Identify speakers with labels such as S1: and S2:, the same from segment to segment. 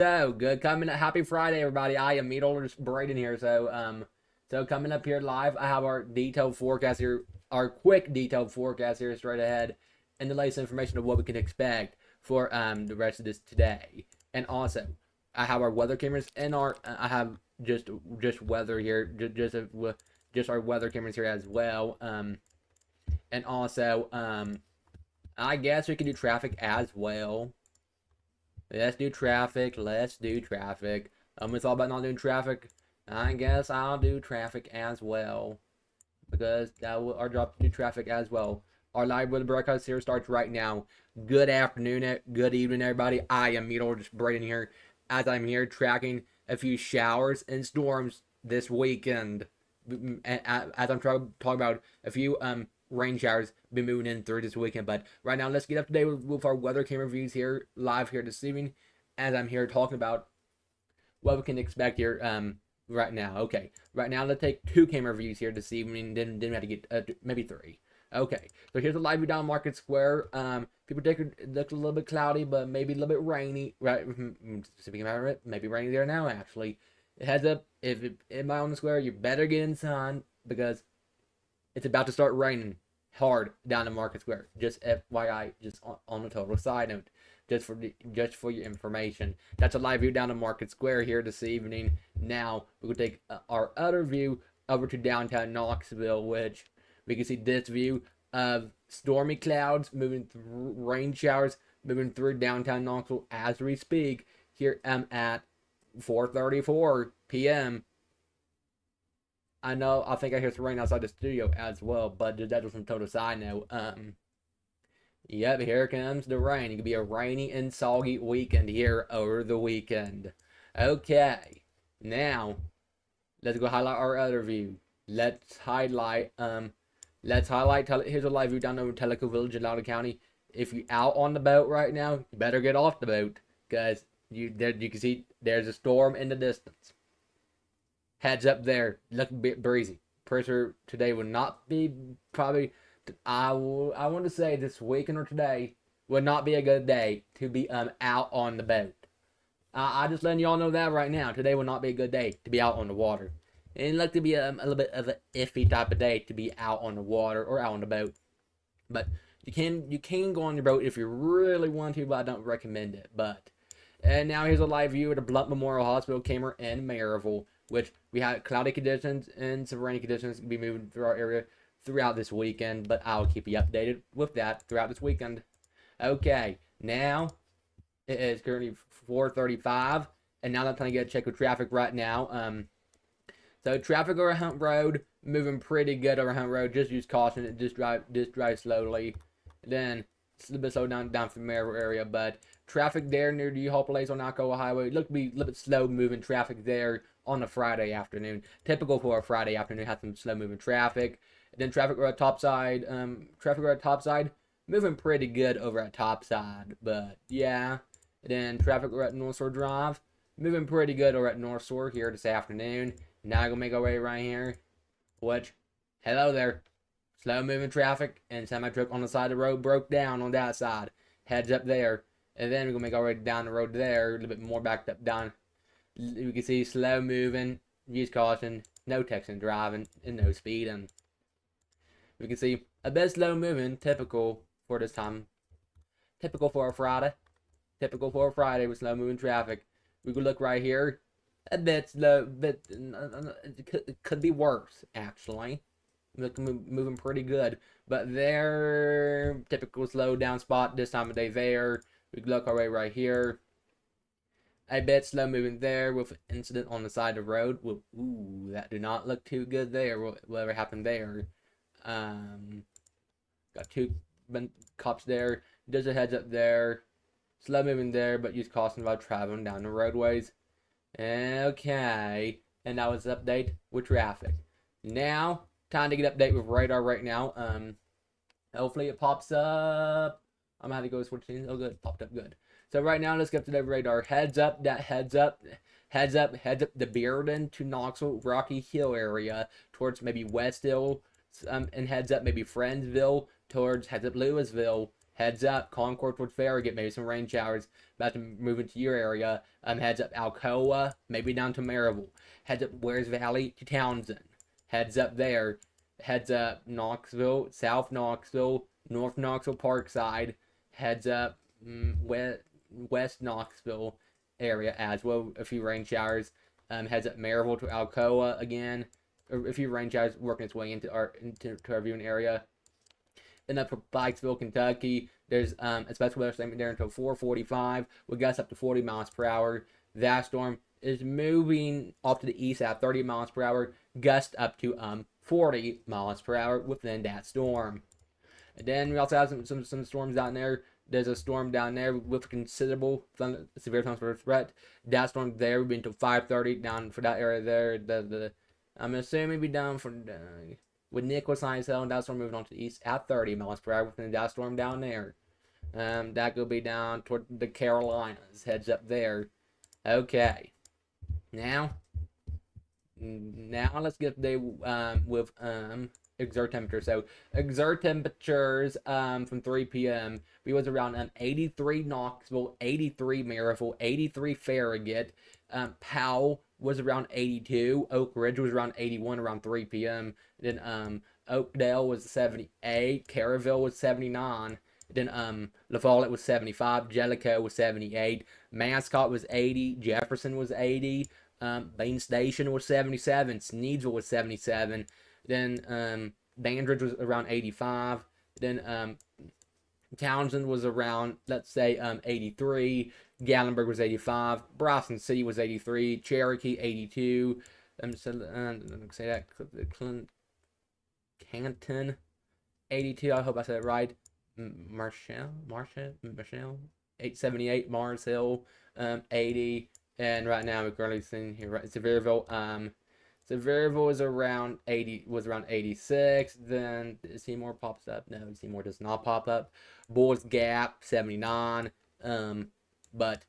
S1: So good coming up. Happy Friday, everybody. I am Meat Braden here. So coming up here live, I have our detailed forecast here, our quick detailed forecast here straight ahead, and the latest information of what we can expect for the rest of this today. And also, I have our weather cameras and I have just weather here, just our weather cameras here as well. And also I guess we can do traffic as well. Let's do traffic. Let's do traffic. It's all about not doing traffic. I guess I'll do traffic as well, because our job to do traffic as well. Our live weather broadcast here starts right now. Good afternoon, good evening, everybody. I am meteorologist Braden here, as I'm here tracking a few showers and storms this weekend. As I'm talking about a few rain showers be moving in through this weekend. But right now, let's get up to date with our weather camera views here live here this evening, as I'm here talking about what we can expect here right now. Okay, right now let's take two camera views here this evening. Then we have to get maybe three. Okay, so here's a live view down Market Square. People take it looks a little bit cloudy, but maybe a little bit rainy. Right, speaking about it, maybe rainy there now. Actually, heads up, if it on the square, you better get inside, because it's about to start raining hard down in Market Square. Just FYI, just on a total side note, just for your information. That's a live view down in Market Square here this evening. Now we will take our other view over to downtown Knoxville, which we can see this view of stormy clouds moving through, rain showers moving through downtown Knoxville as we speak. Here at 4:34 p.m. I think I hear some rain outside the studio as well, but that was some total side note. Yep, here comes the rain. It could be a rainy and soggy weekend here over the weekend. Okay, now let's go highlight our other view. Let's highlight here's a live view down over Tellico Village in Loudoun County. If you're out on the boat right now, you better get off the boat, because you can see there's a storm in the distance. Heads up there. Look a bit breezy. Pressure today will not be probably. I want to say this weekend or today would not be a good day to be out on the boat. I just letting y'all know that right now. Today will not be a good day to be out on the water. And look to be a little bit of an iffy type of day to be out on the water or out on the boat. But you can go on your boat if you really want to, but I don't recommend it. And now here's a live view of the Blunt Memorial Hospital camera in Maryville, which we had cloudy conditions and some rainy conditions be moving through our area throughout this weekend, but I'll keep you updated with that throughout this weekend. Okay, now it is currently 4:35, and now I'm trying to get a check with traffic right now. So traffic over Hunt Road, moving pretty good over Hunt Road. Just use caution. Just drive slowly. Then it's a little bit slow down from the Maryville area, but traffic there near the U-Haul place on Alcoa Highway look to be a little bit slow moving traffic there on a Friday afternoon. Typical for a Friday afternoon, have some slow moving traffic. And then traffic road topside, moving pretty good over at topside, but yeah. And then traffic road at North Shore Drive, moving pretty good over at North Shore here this afternoon. Now I'm gonna make our way right here, which, hello there. Slow moving traffic and semi truck on the side of the road broke down on that side. Heads up there. And then we're gonna make our way down the road there, a little bit more backed up down. We can see slow moving, use caution, no texting driving, and no speeding. We can see a bit slow moving, typical for this time. Typical for a Friday. Typical for a Friday with slow moving traffic. We can look right here. A bit slow, it could be worse, actually. Moving pretty good. But there, typical slow down spot this time of day there. We can look our way right here. A bit slow moving there with an incident on the side of the road. Ooh, that did not look too good there. Whatever happened there. Got two cops there. Just a heads up there. Slow moving there, but use caution about traveling down the roadways. Okay. And that was the update with traffic. Now, time to get update with radar right now. Hopefully it pops up. I'm gonna have to go switch things. Oh, good. Popped up good. So right now, let's get to the radar. Heads up, heads up the Bearden to Knoxville, Rocky Hill area towards maybe West Hill, and heads up maybe Friendsville towards heads up Louisville, Heads up, Concord towards Farragut, maybe some rain showers. About to move into your area. Heads up, Alcoa, maybe down to Maryville. Heads up, Wares Valley to Townsend. Heads up there. Heads up, Knoxville, South Knoxville, North Knoxville, Parkside. Heads up, West Knoxville area as well. A few rain showers. Heads up, Maryville to Alcoa again. A few rain showers working its way into our viewing area. And up for Pikesville, Kentucky, there's a special weather statement there until 4:45 with gusts up to 40 miles per hour. That storm is moving off to the east at 30 miles per hour, gust up to 40 miles per hour within that storm. And then we also have some storms down there. There's a storm down there with considerable severe thunderstorm threat. That storm there will be until 5:30 down for that area there. I'm assuming be down for with Nicholas Hill and that storm moving on to the east at 30 miles per hour within that storm down there. That will be down toward the Carolinas. Heads up there. Okay. Now let's get with exert temperature. So exert temperatures from 3 p.m. we was around 83 Knoxville, 83 Maryville, 83 Farragut. Powell was around 82. Oak Ridge was around 81 around 3 p.m. Then Oakdale was 78. Caryville was 79. Then La Follette was 75. Jellicoe was 78. Mascot was 80. Jefferson was 80. Bain Station was 77. Sneedsville was 77. Then Dandridge was around 85. Then Townsend was around, let's say, 83. Gatlinburg was 85. Boston City was 83. Cherokee 82. Say that. Canton 82. I hope I said it right. Marshall 878. Mars Hill 80. And right now we're currently seeing here right Sevierville. Sevierville is around 80, was around 86. Then Seymour pops up. No, Seymour does not pop up. Bulls Gap 79. But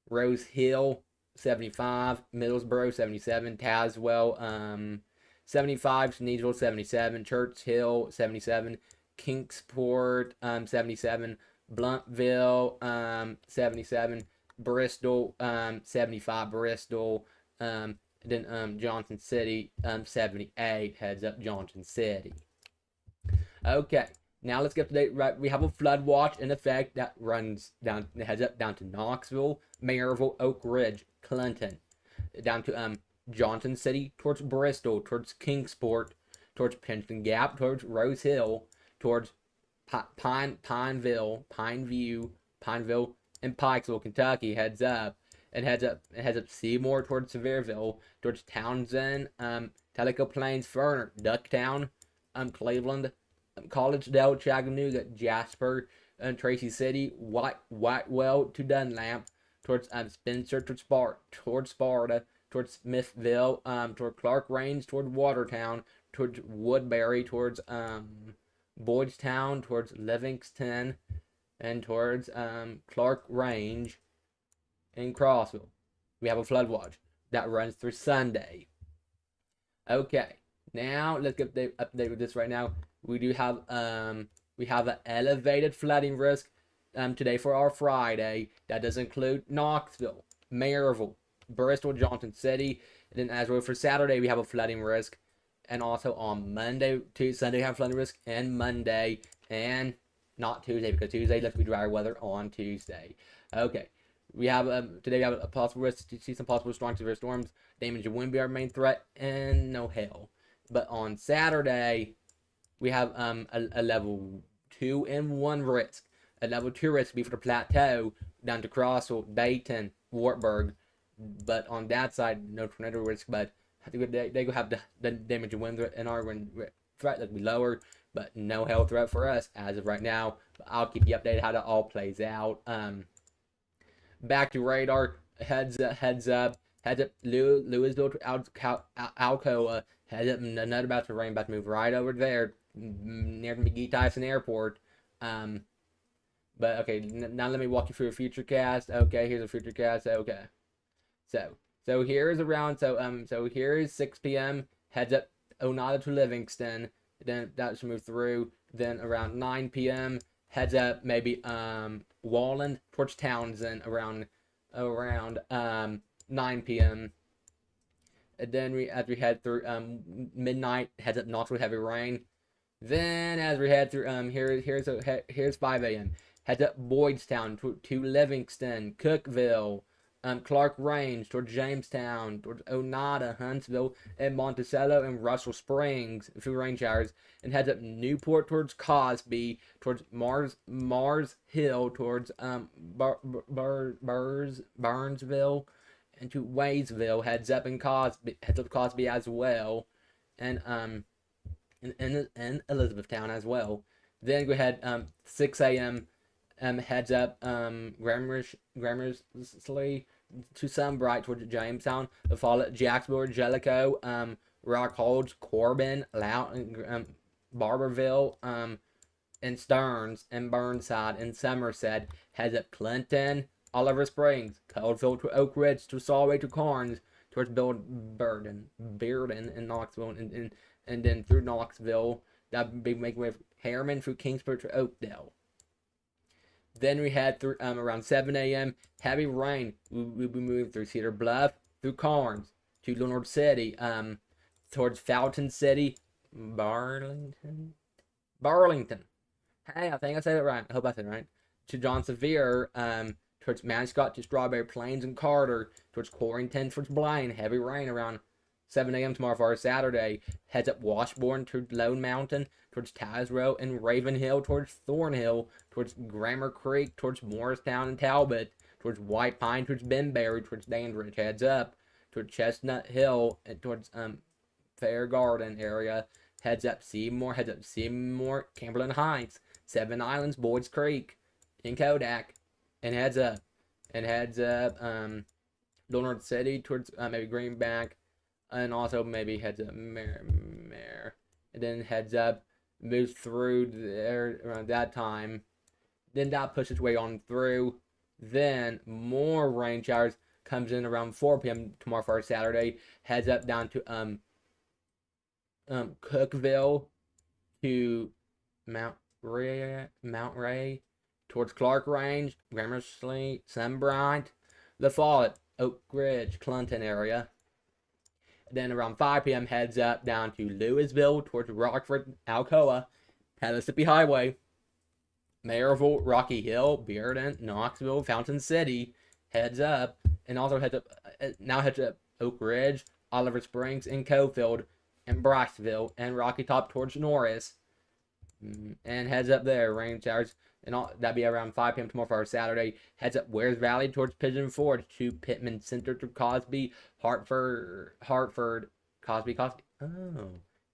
S1: Rose Hill 75. Middlesboro 77. Tazewell 75. Sneedsville 77. Church Hill 77. Kingsport 77. Bluntville 77. Bristol 75. Bristol then Johnson City 78. Heads up Johnson City. Okay, now let's get up to date. Right, we have a flood watch in effect that runs down, heads up down to Knoxville, Maryville, Oak Ridge, Clinton, down to Johnson City, towards Bristol, towards Kingsport, towards Penton Gap, towards Rose Hill, towards Pineville, and Pikesville, Kentucky. Heads up. And heads up Seymour towards Sevierville, towards Townsend, Tellico Plains, Ferner, Ducktown, Cleveland, Collegedale, Chattanooga, Jasper, Tracy City, Whitewell to Dunlap, towards Spencer, towards Sparta, towards Smithville, toward Clark Range, toward Watertown, towards Woodbury, towards Boydstown, towards Livingston, and towards Clark Range. In Crossville, we have a flood watch that runs through Sunday. Okay, now let's get update with this right now. We do have an elevated flooding risk today for our Friday. That does include Knoxville, Maryville, Bristol, Johnson City. And then as well for Saturday, we have a flooding risk, and also on Monday to Sunday we have flooding risk, and Monday, and not Tuesday because Tuesday let's be drier weather on Tuesday. Okay. We have today we have a possible risk to see some possible strong severe storms. Damage and wind be our main threat, and no hail. But on Saturday, we have a level 2 and 1 risk. A level 2 risk would be for the plateau down to Crossville, Dayton, Wartburg. But on that side, no tornado risk. But they go have the damage and wind threat, and our wind threat that will be lower, but no hail threat for us as of right now. But I'll keep you updated how that all plays out. Back to radar. Heads up. Louisville to Alcoa. Heads up. Another about to rain. About to move right over there near the McGee Tyson Airport. But okay. Now let me walk you through a future cast. Okay, here's a future cast. Okay. So here's around. So here is 6 p.m. Heads up. Onada to Livingston. Then that should move through. Then around 9 p.m. heads up maybe Walland towards Townsend around 9 p.m. And then as we head through midnight, heads up Knoxville, heavy rain. Then as we head through here's 5 a.m. Heads up Boydstown to Livingston, Cookville, Clark Range towards Jamestown, towards Oneida, Huntsville, and Monticello and Russell Springs, a few rain showers, and heads up Newport towards Cosby, towards Mars Hill, towards Burnsville, and to Waysville, heads up Cosby as well, and Elizabethtown as well. Then go ahead 6 a.m. Heads up Grammersley to Sunbright towards Jamestown. The fall at Jacksonville, Jellicoe, Rockholds, Corbin, Loudoun, Barberville, and Stearns, and Burnside, and Somerset. Heads up Clinton, Oliver Springs, Coldfield to Oak Ridge, to Solway to Carnes, towards Bearden, and Knoxville, and then through Knoxville. That would be making way of Harriman through Kingsport to Oakdale. Then we had through around 7 a.m. heavy rain. We'll be moving through Cedar Bluff, through Carnes, to Leonard City, towards Fountain City, Burlington. Hey, I think I said it right. I hope I said it right. To John Sevier, towards Mascot, to Strawberry Plains and Carter, towards Quarrington, towards Blaine. Heavy rain around 7 a.m. tomorrow for our Saturday. Heads up Washburn to Lone Mountain, towards Tazewell and Ravenhill, towards Thornhill, towards Grammar Creek, towards Morristown and Talbot, towards White Pine, towards Benberry, towards Dandridge. Heads up towards Chestnut Hill, and towards Fair Garden area. Heads up Seymour, Cumberland Heights, Seven Islands, Boyd's Creek, and Kodak. And heads up Leonard City towards maybe Greenback, and also maybe heads up Mare. And then heads up, moves through there around that time. Then that pushes its way on through. Then more rain showers comes in around 4 p.m. tomorrow for our Saturday. Heads up down to Cookville to Mount Ray, towards Clark Range, Grammersley, Sunbright, La Follette, Oak Ridge, Clinton area. Then around 5 p.m. heads up down to Louisville, towards Rockford, Alcoa, Mississippi Highway, Maryville, Rocky Hill, Bearden, Knoxville, Fountain City. Heads up, and also heads up Oak Ridge, Oliver Springs, and Cofield, and Bryceville, and Rocky Top towards Norris. And heads up there, rain showers, and all that'd be around 5 p.m. tomorrow for our Saturday. Heads up Wares Valley towards Pigeon Forge, to Pittman Center to Cosby, Hartford, Cosby,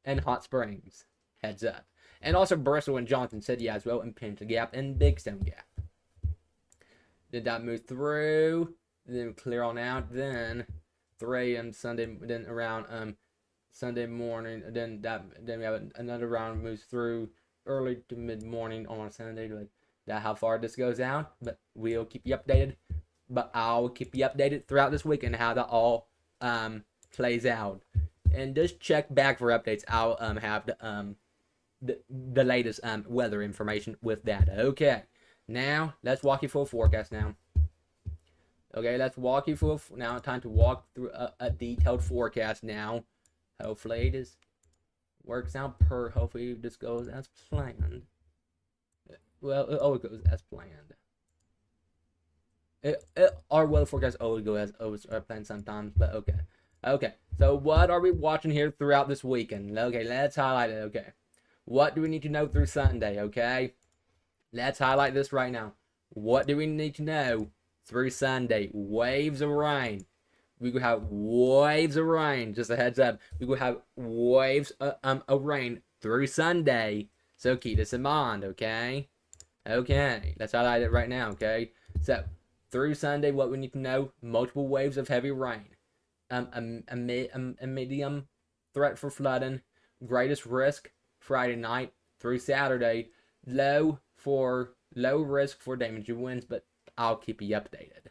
S1: and Hot Springs. Heads up. And also Bristol and Johnson City as well, and Pinta Gap and Big Stone Gap. Then that move through, then clear on out, then 3 a.m. Sunday, then around Sunday morning, then we have another round moves through early to mid morning on Sunday, like that how far this goes out. But we'll keep you updated. But I'll keep you updated throughout this week and how that all plays out. And just check back for updates. I'll have the latest weather information with that. Okay. Now, let's walk you through a forecast now. Okay, let's walk you through now. Time to walk through a detailed forecast now. Hopefully this works out hopefully this goes as planned. Well, it always goes as planned. Our weather forecast always goes as planned sometimes, but okay. Okay, so what are we watching here throughout this weekend? Okay, let's highlight it, okay. What do we need to know through Sunday, okay? Let's highlight this right now. What do we need to know through Sunday? Waves of rain. We will have waves of rain. Just a heads up. We will have waves of rain through Sunday. So keep this in mind, okay? Okay, let's highlight it right now, okay? So, through Sunday, what we need to know, multiple waves of heavy rain. A medium threat for flooding. Greatest risk Friday night through Saturday. Low risk for damaging winds, but I'll keep you updated.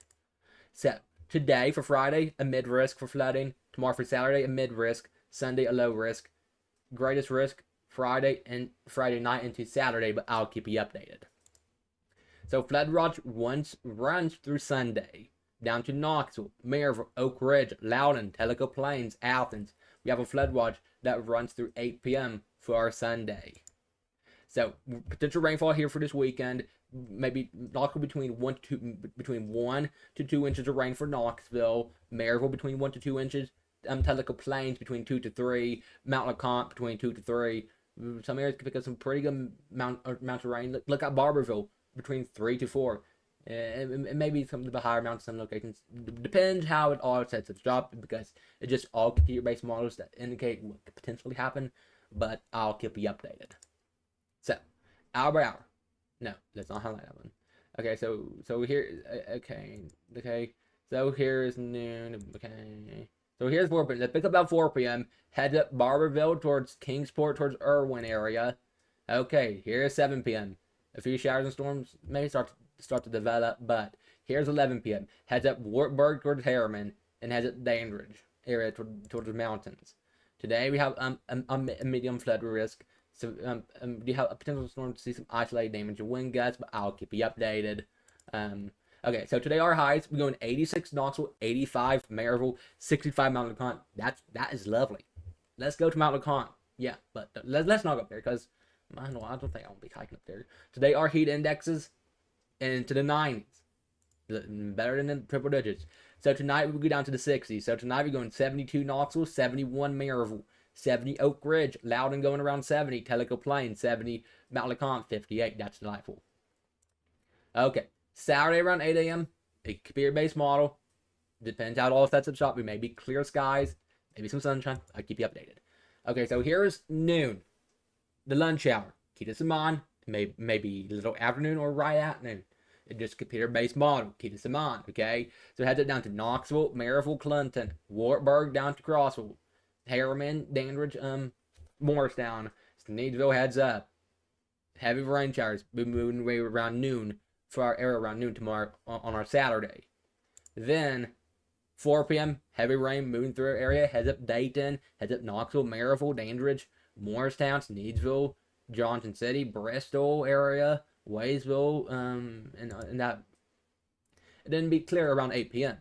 S1: So, today for Friday, a mid risk for flooding. Tomorrow for Saturday, a mid risk. Sunday, a low risk. Greatest risk Friday night into Saturday, but I'll keep you updated. So flood watch runs through Sunday down to Knoxville, Maryville, Oak Ridge, Loudon, Tellico Plains, Athens. We have a flood watch that runs through 8 p.m. for our Sunday. So potential rainfall here for this weekend. Maybe Knoxville between 1 to 2 inches of rain for Knoxville. Maryville between 1 to 2 inches. Tellico Plains between 2 to 3. Mount LeConte between 2 to 3. Some areas could pick up some pretty good amounts of rain. Look at Barberville between 3 to 4. And maybe some of the higher amounts in some locations. Depends how it all sets its up, because it just all computer-based models that indicate what could potentially happen. But I'll keep you updated. So, hour by hour. No, let's not highlight that one. Okay, so here, okay. So here's noon. Okay. So here's 4 p.m. Let's pick up about 4 p.m. Head up Barberville towards Kingsport, towards Irwin area. Okay, here's 7 p.m. A few showers and storms may start to develop, but here's 11 p.m. Heads up Wartburg towards Harriman, and heads up Dandridge area towards the mountains. Today we have a medium flood risk. So you have a potential storm to see some isolated damage and wind gusts, but I'll keep you updated. Okay, so today our highs, we're going 86 Knoxville, 85 Maryville, 65 Mount LeConte. That is lovely. Let's go to Mount LeConte. Yeah, but let's not go up there, because I don't think I'll be hiking up there. Today our heat indexes into the 90s. Better than the triple digits. So tonight we go down to the 60s. So tonight we're going 72 Knoxville, 71 Maryville, 70 Oak Ridge, Loudon going around 70, Tellico Plains 70, Mount LeConte 58. That's delightful. Okay, Saturday around 8 a.m. A computer-based model. Depends how it all sets up. We may be clear skies, maybe some sunshine. I'll keep you updated. Okay, so here's noon, the lunch hour. Keep this in mind. Maybe a little afternoon or right at noon. It's just computer-based model. Keep this in mind. Okay, so heads it down to Knoxville, Maryville, Clinton, Wartburg down to Crossville, Harriman, Dandridge, Morristown, Sneedsville, heads up. Heavy rain showers be moving away around noon for our area around noon tomorrow on our Saturday. Then 4 p.m. heavy rain moving through our area. Heads up Dayton, heads up Knoxville, Maryville, Dandridge, Morristown, Sneedsville, Johnson City, Bristol area, Waysville, and that. It didn't be clear around 8 p.m.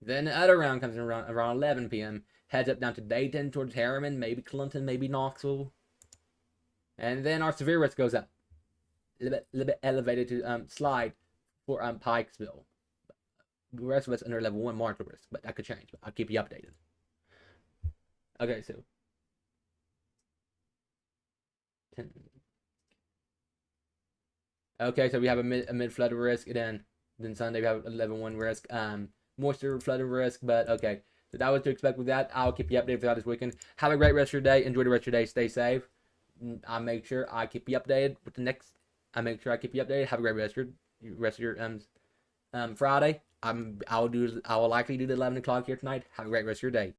S1: Then the other round comes in around 11 p.m. Heads up down to Dayton towards Harriman, maybe Clinton, maybe Knoxville. And then our severe risk goes up. A little bit elevated to slide for Pikesville. The rest of us under level 1 marginal risk, but that could change. But I'll keep you updated. Okay, so 10. Okay, so we have a mid flood risk, and then Sunday we have a level 1 risk. Moisture flooding risk, but okay. So that was to expect with that. I'll keep you updated throughout this weekend. Have a great rest of your day. Enjoy the rest of your day. Stay safe. I'll make sure I keep you updated with the next. I make sure I keep you updated. Have a great rest of your Friday. I will likely do the 11 o'clock here tonight. Have a great rest of your day.